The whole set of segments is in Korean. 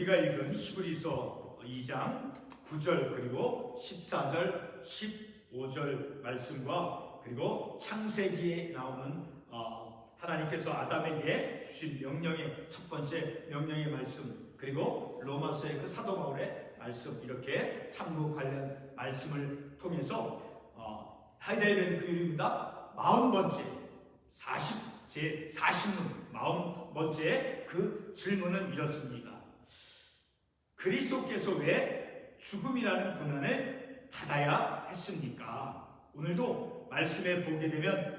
우리가 읽은 히브리서 2장 9절 그리고 14절 15절 말씀과 그리고 창세기에 나오는 하나님께서 아담에게 주신 명령의 첫 번째 명령의 말씀, 그리고 로마서의 그 사도 바울의 말씀, 이렇게 참고 관련 말씀을 통해서 하이델베르크 교리입니다. 40번째 40문 40번째 그 질문은 이렇습니다. 그리스도께서 왜 죽음이라는 고난을 받아야 했습니까? 오늘도 말씀에 보게 되면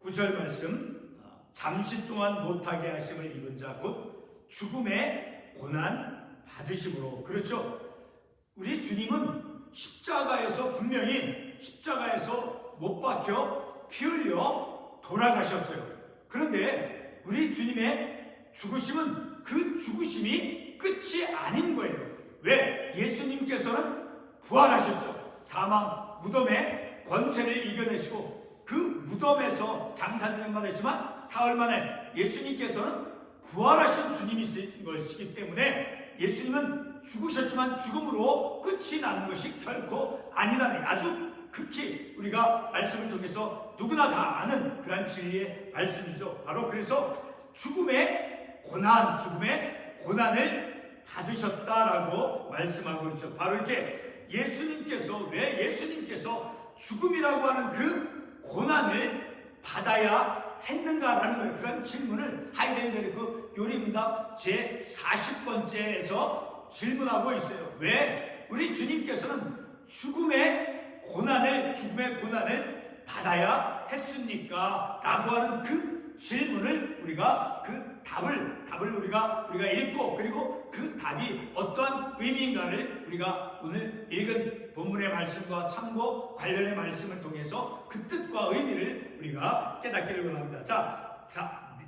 9절 말씀, 잠시 동안 못하게 하심을 입은 자 곧 죽음의 고난 받으심으로. 그렇죠? 우리 주님은 십자가에서 분명히 십자가에서 못 박혀 피 흘려 돌아가셨어요. 그런데 우리 주님의 죽으심은 그 죽으심이 끝이 아닌 거예요. 왜? 예수님께서는 부활하셨죠. 사망, 무덤의 권세를 이겨내시고 그 무덤에서 장사진행 받았지만 사흘 만에 예수님께서는 부활하신 주님이신 것이기 때문에 예수님은 죽으셨지만 죽음으로 끝이 나는 것이 결코 아니다는, 아주 극히 우리가 말씀을 통해서 누구나 다 아는 그런 진리의 말씀이죠. 바로 그래서 죽음의 고난을 받으셨다라고 말씀하고 있죠. 바로 이렇게 왜 예수님께서 죽음이라고 하는 그 고난을 받아야 했는가라는 거예요. 그런 질문을 하이델베르크 요리문답 제40번째에서 질문하고 있어요. 왜 우리 주님께서는 죽음의 고난을 받아야 했습니까? 라고 하는 그 질문을 우리가 그 답을 우리가 읽고, 그리고 그 답이 어떠한 의미인가를 우리가 오늘 읽은 본문의 말씀과 참고 관련의 말씀을 통해서 그 뜻과 의미를 우리가 깨닫기를 원합니다. 자,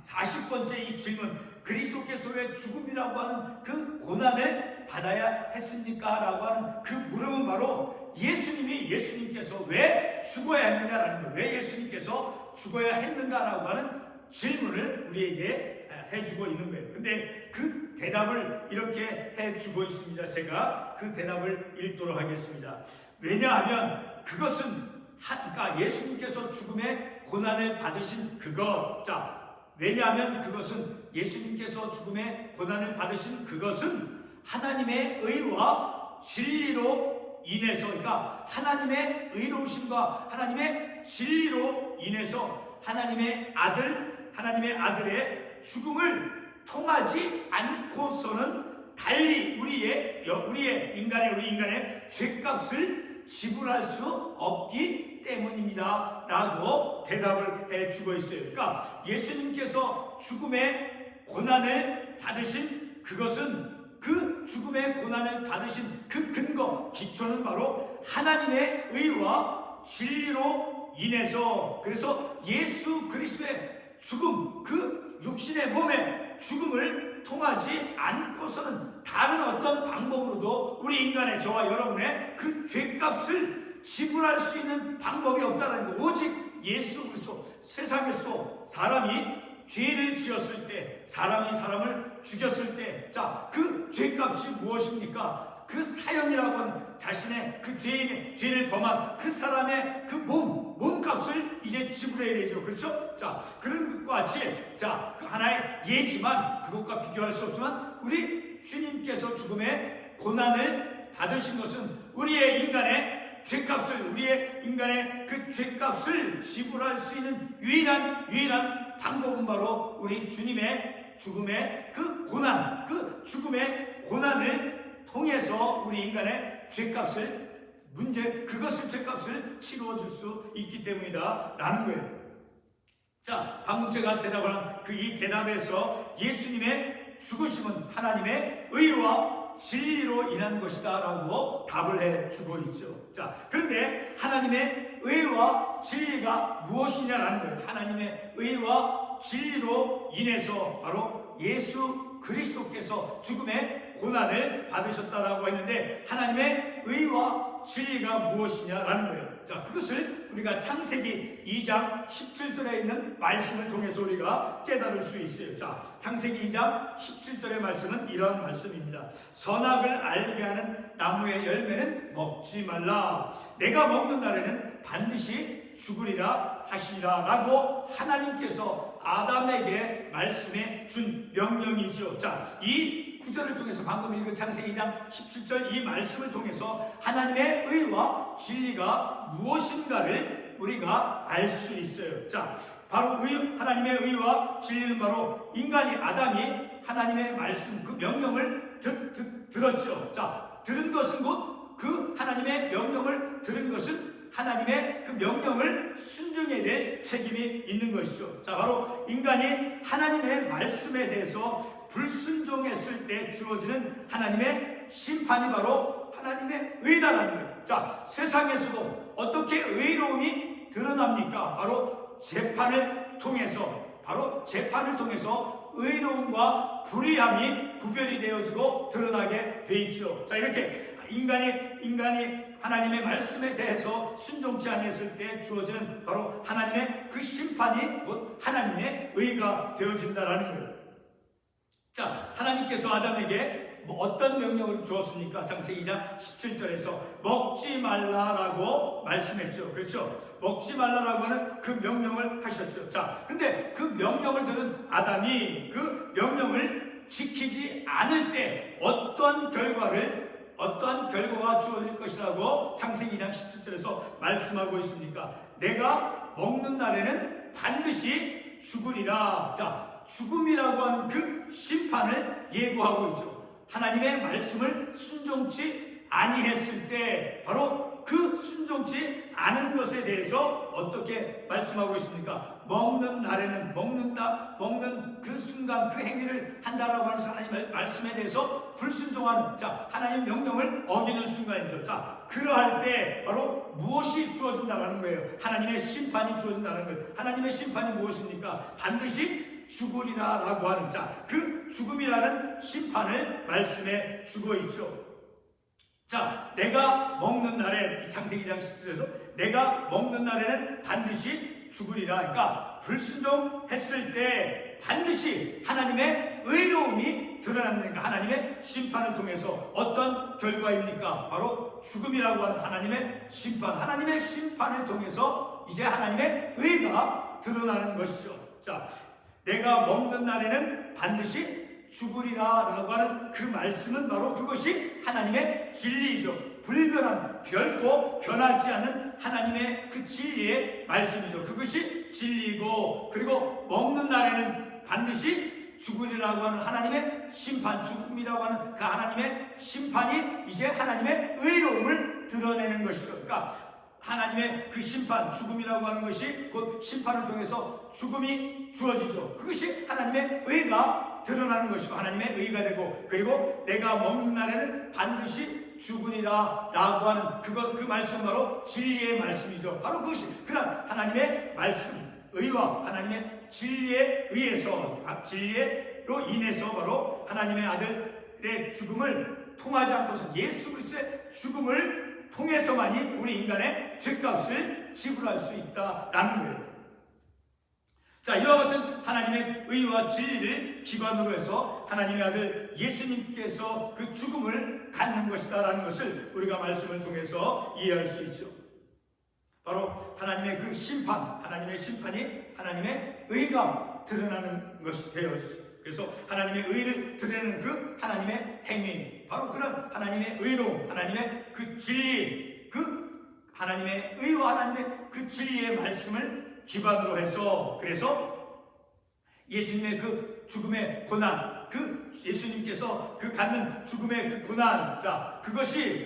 40번째 이 질문, 그리스도께서 왜 죽음이라고 하는 그 고난을 받아야 했습니까? 라고 하는 그 물음은 바로 예수님께서 왜 죽어야 했느냐라는 거예요. 왜 예수님께서 죽어야 했는가라고 하는 질문을 우리에게 해주고 있는 거예요. 근데 그 대답을 이렇게 해주고 있습니다. 제가 그 대답을 읽도록 하겠습니다. 왜냐하면 그것은 그러니까 예수님께서 죽음의 고난을 받으신 그것, 왜냐하면 그것은 예수님께서 죽음의 고난을 받으신 그것은 하나님의 의와 진리로 인해서, 그러니까 하나님의 의로우심과 하나님의 진리로 인해서 하나님의 아들의 죽음을 통하지 않고서는 달리 우리 인간의 죄값을 지불할 수 없기 때문입니다 라고 대답을 해주고 있어요. 그러니까 예수님께서 죽음의 고난을 받으신 그것은, 그 죽음의 고난을 받으신 그 근거, 기초는 바로 하나님의 의와 진리로 인해서, 그래서 예수 그리스도의 죽음, 그 육신의 몸의 죽음을 통하지 않고서는 다른 어떤 방법으로도 우리 인간의, 저와 여러분의 그 죄값을 지불할 수 있는 방법이 없다는 거. 오직 예수 그리스도. 세상에서도 사람이 죄를 지었을 때, 사람이 사람을 죽였을 때, 그 죄값이 무엇입니까? 그 사형이라고 하는 자신의 그 죄를 범한 그 사람의 그 몸값을 이제 지불해야 되죠. 그렇죠? 그런 것과 같이, 그 하나의 예지만, 그것과 비교할 수 없지만, 우리 주님께서 죽음의 고난을 받으신 것은 우리의 인간의 그 죄값을 지불할 수 있는 유일한 방법은 바로 우리 주님의 죽음의 그 고난, 그 죽음의 고난을 통해서 우리 인간의 죄값을 치루어줄 수 있기 때문이다 라는 거예요. 방금 제가 대답을 한 이 대답에서 예수님의 죽으심은 하나님의 의와 진리로 인한 것이다 라고 답을 해주고 있죠. 그런데 하나님의 의와 진리가 무엇이냐라는 거예요. 하나님의 의와 진리로 인해서 바로 예수 그리스도께서 죽음의 고난을 받으셨다라고 했는데, 하나님의 의와 진리가 무엇이냐라는 거예요. 자, 그것을 우리가 창세기 2장 17절에 있는 말씀을 통해서 우리가 깨달을 수 있어요. 자, 창세기 2장 17절의 말씀은 이런 말씀입니다. 선악을 알게 하는 나무의 열매는 먹지 말라. 내가 먹는 날에는 반드시 죽으리라 하시니라 라고 하나님께서 아담에게 말씀해 준 명령이죠. 자, 이 구절을 통해서 방금 읽은 창세기 2장 17절 이 말씀을 통해서 하나님의 의와 진리가 무엇인가를 우리가 알 수 있어요. 자, 바로 하나님의 의와 진리는 바로 인간이 아담이 하나님의 말씀 그 명령을 들었죠. 자, 들은 것은 곧 그 하나님의 명령을 들은 것은 하나님의 그 명령을 순종해야 될 책임이 있는 것이죠. 자, 바로 인간이 하나님의 말씀에 대해서 불순종했을 때 주어지는 하나님의 심판이 바로 하나님의 의다라는 거예요. 자, 세상에서도 어떻게 의로움이 드러납니까? 바로 재판을 통해서 의로움과 불의함이 구별이 되어지고 드러나게 돼 있죠. 자, 이렇게 인간이 하나님의 말씀에 대해서 순종치 않았을 때 주어지는 바로 하나님의 그 심판이 곧 하나님의 의가 되어진다라는 거예요. 자, 하나님께서 아담에게 어떤 명령을 주었습니까? 창세기 2장 17절에서 먹지 말라라고 말씀했죠. 그렇죠? 먹지 말라라고 하는 그 명령을 하셨죠. 자, 근데 그 명령을 들은 아담이 그 명령을 지키지 않을 때 어떤 결과가 주어질 것이라고 창세기 2장 17절에서 말씀하고 있습니까? 내가 먹는 날에는 반드시 죽으리라. 자, 죽음이라고 하는 그 심판을 예고하고 있죠. 하나님의 말씀을 순종치 아니했을 때 바로 그 순종치 않은 것에 대해서 어떻게 말씀하고 있습니까? 먹는 날에는 먹는 그 순간 그 행위를 한다라고 하는 하나님의 말씀에 대해서 불순종하는, 자, 하나님 명령을 어기는 순간이죠. 자, 그러할 때 바로 무엇이 주어진다라는 거예요? 하나님의 심판이 주어진다는 거예요. 하나님의 심판이 무엇입니까? 반드시 죽으리라라고 하는, 자, 그 죽음이라는 심판을 말씀해 주고 있죠. 자, 내가 먹는 날에, 창세기 2장 10절에서 내가 먹는 날에는 반드시 죽으리라. 그러니까 불순종했을 때 반드시 하나님의 의로움이 드러납니다. 하나님의 심판을 통해서 어떤 결과입니까? 바로 죽음이라고 하는 하나님의 심판. 하나님의 심판을 통해서 이제 하나님의 의가 드러나는 것이죠. 자, 내가 먹는 날에는 반드시 죽으리라 라고 하는 그 말씀은 바로 그것이 하나님의 진리이죠. 불변한, 결코 변하지 않은 하나님의 그 진리의 말씀이죠. 그것이 진리고, 그리고 먹는 날에는 반드시 죽으리라고 하는 하나님의 심판, 죽음이라고 하는 그 하나님의 심판이 이제 하나님의 의로움을 드러내는 것이죠. 그러니까 하나님의 그 심판, 죽음이라고 하는 것이 곧 심판을 통해서 죽음이 주어지죠. 그것이 하나님의 의가 드러나는 것이고 하나님의 의가 되고, 그리고 내가 먹는 날에는 반드시 죽으리라 라고 하는 그 말씀 바로 진리의 말씀이죠. 바로 그것이 그런 하나님의 말씀, 의와 하나님의 진리에 의해서, 진리로 인해서 바로 하나님의 아들의 죽음을 통하지 않고서 예수 그리스도의 죽음을 통해서만이 우리 인간의 죄값을 지불할 수 있다라는 거예요. 자, 이와 같은 하나님의 의와 진리를 기반으로 해서 하나님의 아들 예수님께서 그 죽음을 갖는 것이다라는 것을 우리가 말씀을 통해서 이해할 수 있죠. 바로 하나님의 그 심판, 하나님의 심판이 하나님의 의가 드러나는 것이 되어지죠. 그래서 하나님의 의를 드러내는 그 하나님의 행위, 바로 그런 하나님의 의로움, 하나님의 그 진리, 그 하나님의 의와 하나님의 그 진리의 말씀을 기반으로 해서, 그래서 예수님의 그 죽음의 고난, 그 예수님께서 그 갖는 죽음의 그 고난, 자, 그것이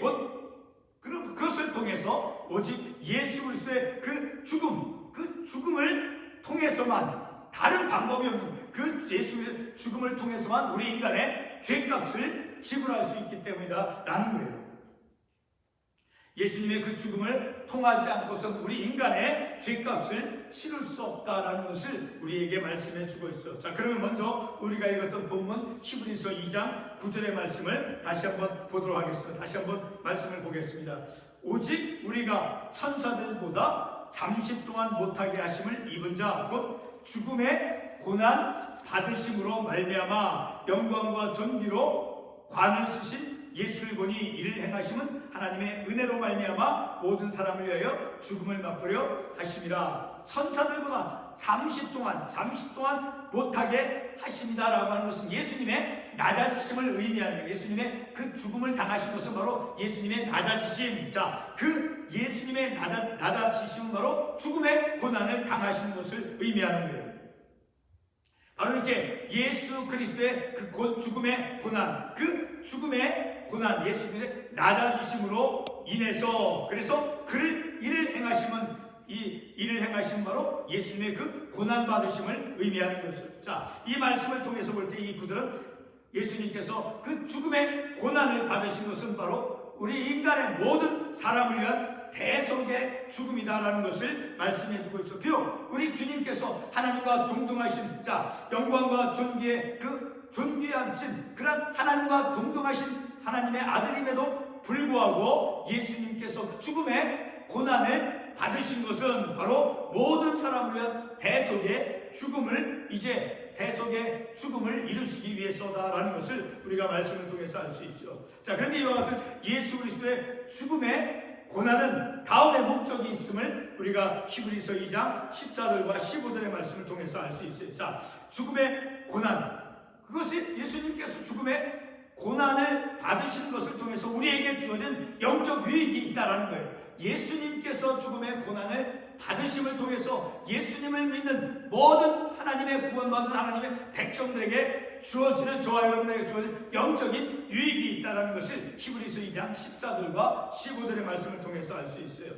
그것을 통해서 오직 예수 그리스도의 그 죽음을 통해서만, 다른 방법이 없는 그 예수의 죽음을 통해서만 우리 인간의 죄값을 지불할 수 있기 때문이다라는 거예요. 예수님의 그 죽음을 통하지 않고서는 우리 인간의 죄값을 치를 수 없다라는 것을 우리에게 말씀해 주고 있어요. 자, 그러면 먼저 우리가 읽었던 본문 히브리서 2장 9절의 말씀을 다시 한번 보도록 하겠습니다. 다시 한번 말씀을 보겠습니다. 오직 우리가 천사들보다 잠시 동안 못하게 하심을 입은 자 곧 죽음의 고난 받으심으로 말미암아 영광과 존귀로 관을 쓰신 예수를 보니 이를 행하심은 하나님의 은혜로 말미암아 모든 사람을 위하여 죽음을 맛보려 하심이라. 천사들보다 잠시 동안 못하게 하십니다라고 하는 것은 예수님의 낮아지심을 의미하는 거예요. 예수님의 그 죽음을 당하신 것은 바로 예수님의 낮아지심. 자, 그 예수님의 낮아지심은 바로 죽음의 고난을 당하시는 것을 의미하는 거예요. 바로 이렇게 예수 그리스도의 그 죽음의 고난, 그 죽음의 고난, 예수님의 낮아지심으로 인해서, 그래서 이를 행하시면 바로 예수님의 그 고난 받으심을 의미하는 것이죠. 자, 이 말씀을 통해서 볼 때 이 구절은 예수님께서 그 죽음의 고난을 받으신 것은 바로 우리 인간의 모든 사람을 위한 대속의 죽음이다라는 것을 말씀해주고 있죠. 비록 우리 주님께서 하나님과 동등하신, 자, 영광과 존귀의 그 존귀하신 그런 하나님과 동등하신 하나님의 아들임에도 불구하고 예수님께서 그 죽음의 고난을 받으신 것은 바로 모든 사람을 위한 대속의 죽음을 이루시기 위해서다라는 것을 우리가 말씀을 통해서 알 수 있죠. 자, 그런데 이와 같은 예수 그리스도의 죽음의 고난은 다음의 목적이 있음을 우리가 히브리서 2장 14절과 15절의 말씀을 통해서 알 수 있어요. 자, 죽음의 고난, 그것이 예수님께서 죽음의 고난을 받으시는 것을 통해서 우리에게 주어진 영적 유익이 있다라는 거예요. 예수님께서 죽음의 고난을 받으심을 통해서 예수님을 믿는 모든 하나님의 구원받은 하나님의 백성들에게 주어지는, 저와 여러분에게 주어진 영적인 유익이 있다는 것을 히브리서 2장 14절과 15절의 말씀을 통해서 알 수 있어요.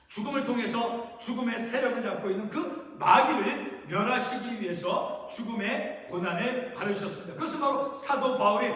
죽음을 통해서 죽음의 세력을 잡고 있는 그 마귀를 멸하시기 위해서 죽음의 고난을 받으셨습니다. 그것은 바로 사도 바울이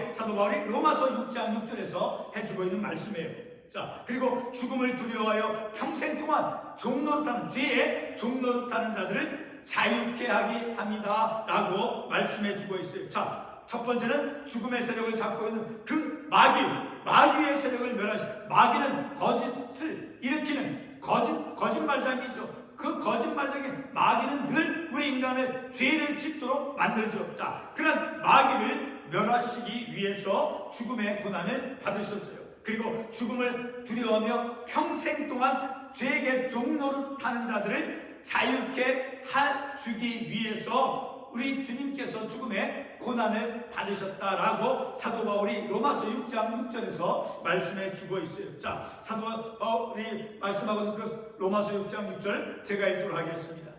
로마서 6장 6절에서 해주고 있는 말씀이에요. 자, 그리고 죽음을 두려워하여 평생 동안 죄의 종노릇하는 자들을 자유케 하게 합니다 라고 말씀해주고 있어요. 자, 첫 번째는 죽음의 세력을 잡고 있는 그 마귀의 세력을 마귀는 거짓을 일으키는 거짓말장이죠. 그 거짓말장에 마귀는 늘 우리 인간을 죄를 짓도록 만들죠. 자, 그런 마귀를 멸하시기 위해서 죽음의 고난을 받으셨어요. 그리고 죽음을 두려워하며 평생 동안 죄에게 종노릇하는 자들을 자유케 해주기 위해서 우리 주님께서 죽음의 고난을 받으셨다라고 사도 바울이 로마서 6장 6절에서 말씀해 주고 있어요. 자, 사도 바울이 말씀하고 있는 그 로마서 6장 6절 제가 읽도록 하겠습니다.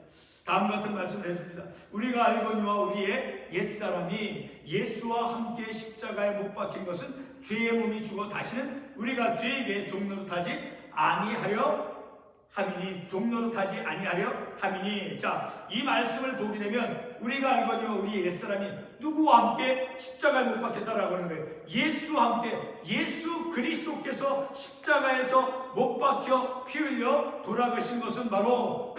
다음 같은 말씀을 해줍니다. 우리가 알거니와 우리의 옛사람이 예수와 함께 십자가에 못 박힌 것은 죄의 몸이 죽어 다시는 우리가 죄에게 종노릇하지 아니하려 함이니. 자, 이 말씀을 보게 되면 우리가 알거니와 우리의 옛사람이 누구와 함께 십자가에 못 박혔다라고 하는 거예요. 예수와 함께, 예수 그리스도께서 십자가에서 못 박혀 피 흘려 돌아가신 것은 바로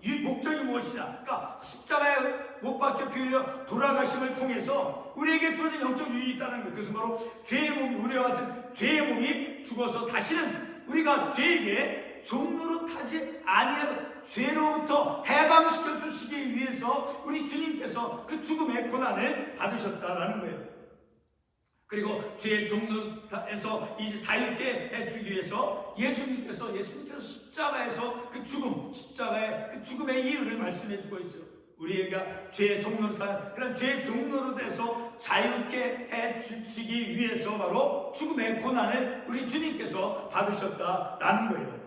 이 목적이 무엇이냐? 그러니까 십자가에 못 박혀 피 흘려 돌아가심을 통해서 우리에게 주어진 영적 유익이 있다는 거예요. 그것은 바로 우리와 같은 죄의 몸이 죽어서 다시는 우리가 죄에게 종노릇하지 아니하고 죄로부터 해방시켜 주시기 위해서 우리 주님께서 그 죽음의 고난을 받으셨다라는 거예요. 그리고 죄의 종노릇에서 이제 자유케 해주기 위해서 예수님께서 십자가에서 십자가의 그 죽음의 이유를 말씀해 주고 있죠. 우리가 죄의 종노릇하는 그런 죄의 종노릇에서 자유케 해주시기 위해서 바로 죽음의 고난을 우리 주님께서 받으셨다라는 거예요.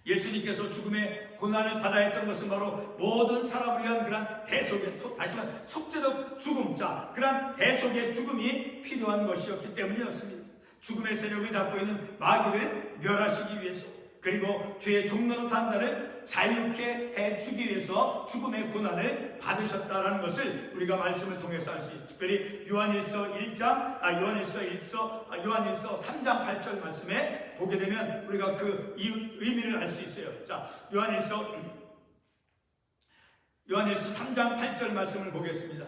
예수님께서 죽음의 고난을 받아야 했던 것은 바로 모든 사람을 위한 그런 대속의, 다시 말해 속죄적 죽음, 그런 대속의 죽음이 필요한 것이었기 때문이었습니다. 죽음의 세력을 잡고 있는 마귀를 멸하시기 위해서, 그리고 죄의 종노릇한 자를 자유케 해주기 위해서 죽음의 고난을 받으셨다라는 것을 우리가 말씀을 통해서 알 수 있습니다. 특별히 요한일서 3장 8절 말씀에 보게 되면 우리가 그 의미를 알 수 있어요. 자, 요한일서 3장 8절 말씀을 보겠습니다.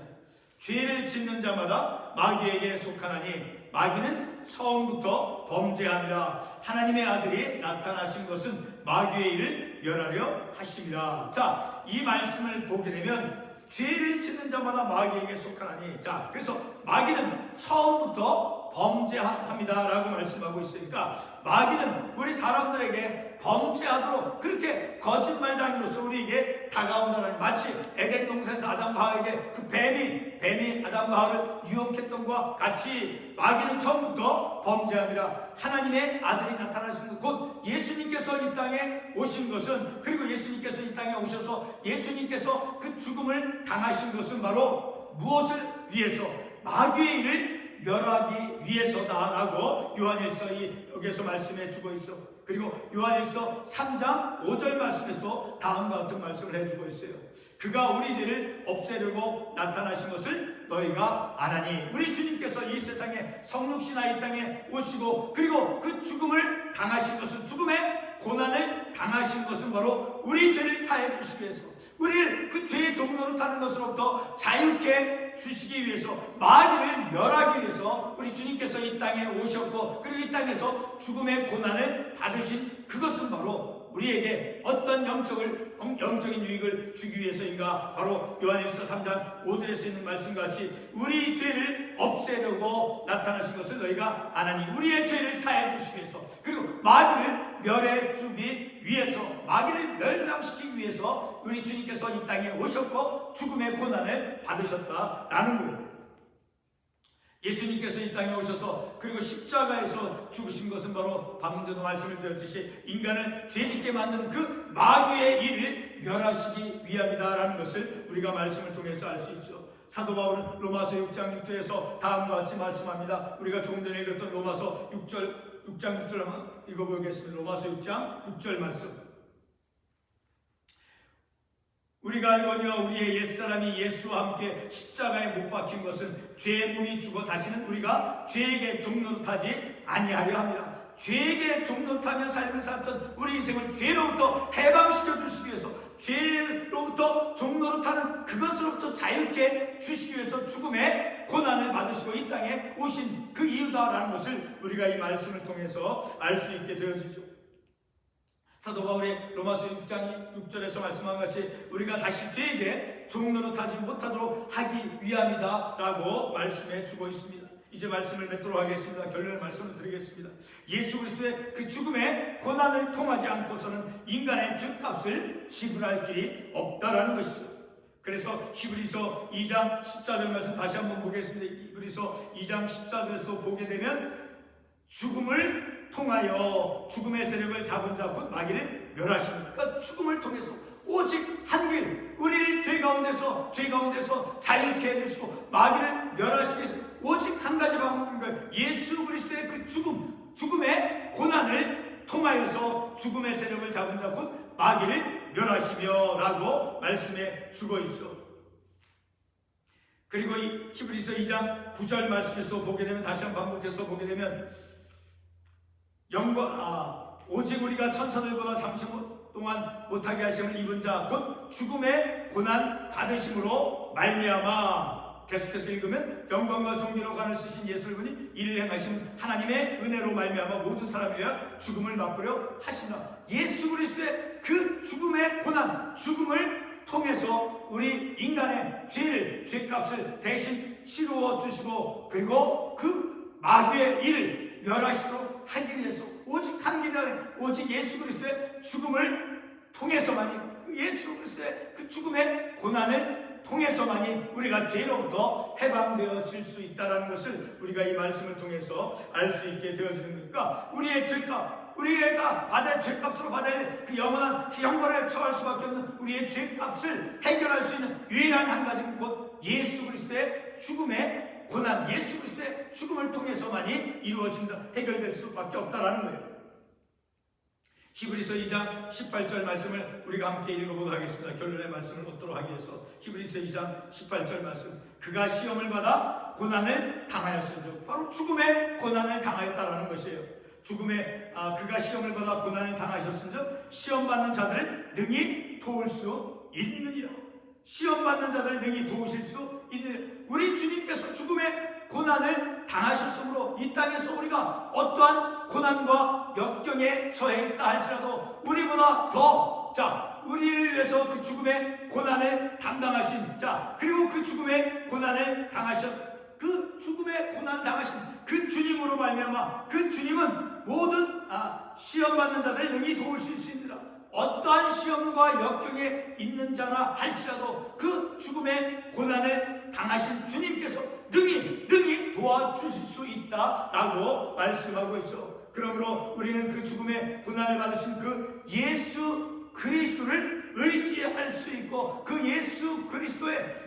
죄를 짓는 자마다 마귀에게 속하나니 마귀는 처음부터 범죄함이라. 하나님의 아들이 나타나신 것은 마귀의 일을 멸하려 하심이라. 자, 이 말씀을 보게 되면 죄를 짓는 자마다 마귀에게 속하나니, 자, 그래서 마귀는 처음부터 범죄합니다 라고 말씀하고 있으니까, 마귀는 우리 사람들에게 범죄하도록 그렇게 거짓말장이로서 우리에게 다가온다는, 마치 에덴 동산에서 아담과 하와에게 그 뱀이 아담과 하와를 유혹했던 것과 같이 마귀는 처음부터 범죄함이라. 하나님의 아들이 나타나신 것, 곧 예수님께서 이 땅에 오신 것은, 그리고 예수님께서 이 땅에 오셔서 예수님께서 그 죽음을 당하신 것은 바로 무엇을 위해서? 마귀의 일을 멸하기 위해서다라고 요한일서 여기에서 말씀해 주고 있어. 그리고 요한일서 3장 5절 말씀에서도 다음과 같은 말씀을 해주고 있어요. 그가 우리 죄를 없애려고 나타나신 것을 너희가 아나니. 우리 주님께서 이 세상에 성육신하 이 땅에 오시고, 그리고 그 죽음을 당하신 것은, 죽음의 고난을 당하신 것은 바로 우리 죄를 사해 주시기 위해서, 우리를 그 죄의 종로로 타는 것으로부터 자유케 주시기 위해서, 마귀를 멸하기 위해서 우리 주님께서 이 땅에 오셨고, 그리고 이 땅에서 죽음의 고난을 받으신 그것은 바로 우리에게 어떤 영적인 유익을 주기 위해서인가? 바로 요한일서 3장 5절에서 있는 말씀과 같이 우리 죄를 없애려고 나타나신 것을 너희가 아나니. 우리의 죄를 사해 주시기 위해서, 그리고 마귀를 멸해 주기 위해서, 마귀를 멸망시키기 위해서 우리 주님께서 이 땅에 오셨고 죽음의 고난을 받으셨다라는 거예요. 예수님께서 이 땅에 오셔서, 그리고 십자가에서 죽으신 것은 바로 방금 전에 말씀을 드렸듯이 인간을 죄짓게 만드는 그 마귀의 일을 멸하시기 위함이다라는 것을 우리가 말씀을 통해서 알 수 있죠. 사도 바울은 로마서 6장 6절에서 다음과 같이 말씀합니다. 우리가 조금 전에 읽었던 로마서 6장 6절 한번 읽어보겠습니다. 로마서 6장 6절 말씀. 우리가 알거니와 우리의 옛사람이 예수와 함께 십자가에 못 박힌 것은 죄의 몸이 죽어 다시는 우리가 죄에게 종노릇하지 아니하려 함이라. 죄에게 종노릇하며 삶을 살았던 우리 인생을 죄로부터 해방시켜 주시기 위해서, 죄로부터 종노릇하는 그것으로부터 자유케 주시기 위해서 죽음의 고난을 받으시고 이 땅에 오신 그 이유다라는 것을 우리가 이 말씀을 통해서 알 수 있게 되어지죠. 사도 바울이 로마서 6장 6절에서 말씀한 같이 우리가 다시 죄에게 종노릇하지 못하도록 하기 위함이다 라고 말씀해 주고 있습니다. 이제 말씀을 맺도록 하겠습니다. 결론의 말씀을 드리겠습니다. 예수 그리스도의 그 죽음의 고난을 통하지 않고서는 인간의 죄값을 지불할 길이 없다라는 것이죠. 그래서 히브리서 2장 14절 말씀 다시 한번 보겠습니다. 히브리서 2장 14절에서 보게 되면 죽음을 통하여 죽음의 세력을 잡은 자 곧 마귀를 멸하십니다. 그러니까 죽음을 통해서 오직 한 길, 우리를 죄 가운데서 자유케 해주시고 마귀를 멸하시기 위해서 오직 한 가지 방법인 거예요. 예수 그리스도의 그 죽음의 고난을 통하여서 죽음의 세력을 잡은 자 곧 마귀를 멸하시며 라고 말씀해 주고 있죠. 그리고 이 히브리서 2장 9절 말씀에서도 보게 되면, 다시 한번 반복해서 보게 되면, 오직 우리가 천사들보다 잠시 동안 못하게 하심을 입은 자 곧 죽음의 고난 받으심으로 말미암아. 계속해서 읽으면 영광과 존귀로 관을 쓰신 예수를 보니 이를 행하시는 하나님의 은혜로 말미암아 모든 사람을 위하여 죽음을 맛보려 하신다. 예수 그리스도의 그 죽음의 고난, 죽음을 통해서 우리 인간의 죄값을 대신 치루어 주시고, 그리고 그 마귀의 일을 멸하시도록 하기 위해서 오직 한 길이라는, 오직 예수 그리스도의 죽음을 통해서만이, 예수 그리스도의 그 죽음의 고난을 통해서만이 우리가 죄로부터 해방되어질 수 있다는 것을 우리가 이 말씀을 통해서 알 수 있게 되어지는 거니까, 우리의 죄값, 우리가 받을 죄값으로 받아야 될 그 영원한 형벌에 처할 수밖에 없는 우리의 죄값을 해결할 수 있는 유일한 한 가지는 곧 예수 그리스도의 죽음의 고난, 예수 그리스도의 죽음을 통해서만이 이루어진다, 해결될 수밖에 없다라는 거예요. 히브리서 2장 18절 말씀을 우리가 함께 읽어보도록 하겠습니다. 결론의 말씀을 얻도록 하기 위해서 히브리서 2장 18절 말씀. 그가 시험을 받아 고난을 당하였으니, 바로 죽음의 고난을 당하였다라는 것이에요. 그가 시험을 받아 고난을 당하셨은즉 시험받는 자들을 능히 도울 수 있느니라. 시험받는 자들을 능히 도우실 수 있느니라. 우리 주님께서 죽음의 고난 고난을 당하셨으므로 이 땅에서 우리가 어떠한 고난과 역경에 처해 있다 할지라도 우리보다 더 우리를 위해서 그 죽음의 고난을 담당하신 그리고 그 죽음의 고난을 당하신 그 주님으로 말미암아 그 주님은 모든 시험 받는 자들 능히 도우실 수 있느라. 어떠한 시험과 역경에 있는 자라 할지라도 그 죽음의 고난을 당하신 주님께서 능히 도와주실 수 있다라고 말씀하고 있죠. 그러므로 우리는 그 죽음의 고난을 받으신 그 예수 그리스도를 의지할 수 있고 그 예수 그리스도를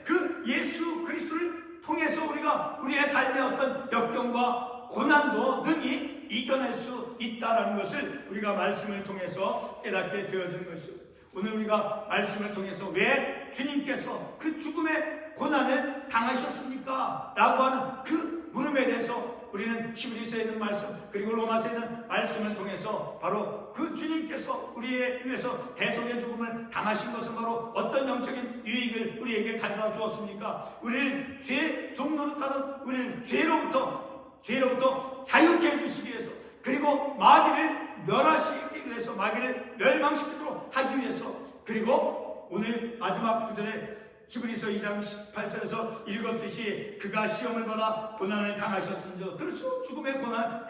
통해서 우리가 우리의 삶의 어떤 역경과 고난도 능히 이겨낼 수 있다라는 것을 우리가 말씀을 통해서 깨닫게 되어지는 것이죠. 오늘 우리가 말씀을 통해서 왜 주님께서 그 죽음의 고난을 당하셨습니까? 라고 하는 그 물음에 대해서 우리는 히브리서에 있는 말씀 그리고 로마서에 있는 말씀을 통해서 바로 그 주님께서 우리에 위해서 대속의 죽음을 당하신 것은 바로 어떤 영적인 유익을 우리에게 가져다 주었습니까? 우리를 죄 종노릇하던 우리를 죄로부터 자유케 해주시기 위해서 그리고 마귀를 멸하시기 위해서 마귀를 멸망시키도록 하기 위해서 그리고 오늘 마지막 구절에 히브리서 2장 18절에서 읽었듯이 그가 시험을 받아 고난을 당하셨은즉 그렇죠. 죽음의 고난을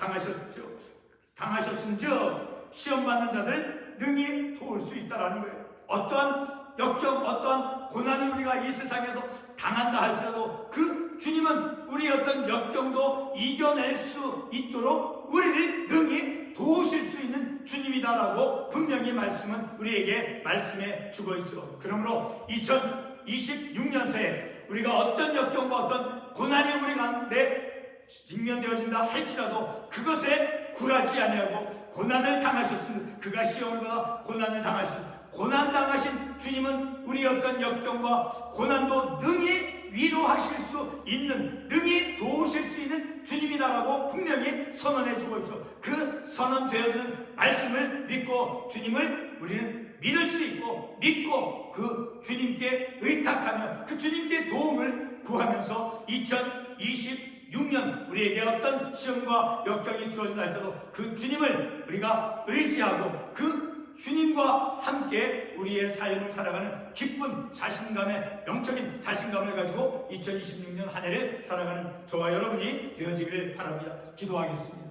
당하셨은즉 시험받는 자들 능히 도울 수 있다라는 거예요. 어떠한 역경 어떠한 고난을 우리가 이 세상에서 당한다 할지라도 그 주님은 우리의 어떤 역경도 이겨낼 수 있도록 우리를 능히 도우실 수 있는 주님이다라고 분명히 말씀은 우리에게 말씀해 주고 있죠. 그러므로 2026년새에 우리가 어떤 역경과 어떤 고난이 우리 가운데 직면되어진다 할지라도 그것에 굴하지 아니하고 고난을 당하셨으니 그가 시험을 받아 고난을 당하셨으니 고난 당하신 주님은 우리의 어떤 역경과 고난도 능히 위로하실 수 있는 능히 도우실 수 있는 주님이다라고 분명히 선언해 주고 있죠. 그 선언되어지는 말씀을 믿고 주님을 우리는 믿을 수 있고 믿고 그 주님께 의탁하며 그 주님께 도움을 구하면서 2026년 우리에게 어떤 시험과 역경이 주어진다 할지라도 그 주님을 우리가 의지하고 그 주님과 함께 우리의 삶을 살아가는 기쁜 자신감의 영적인 자신감을 가지고 2026년 한 해를 살아가는 저와 여러분이 되어지기를 바랍니다. 기도하겠습니다.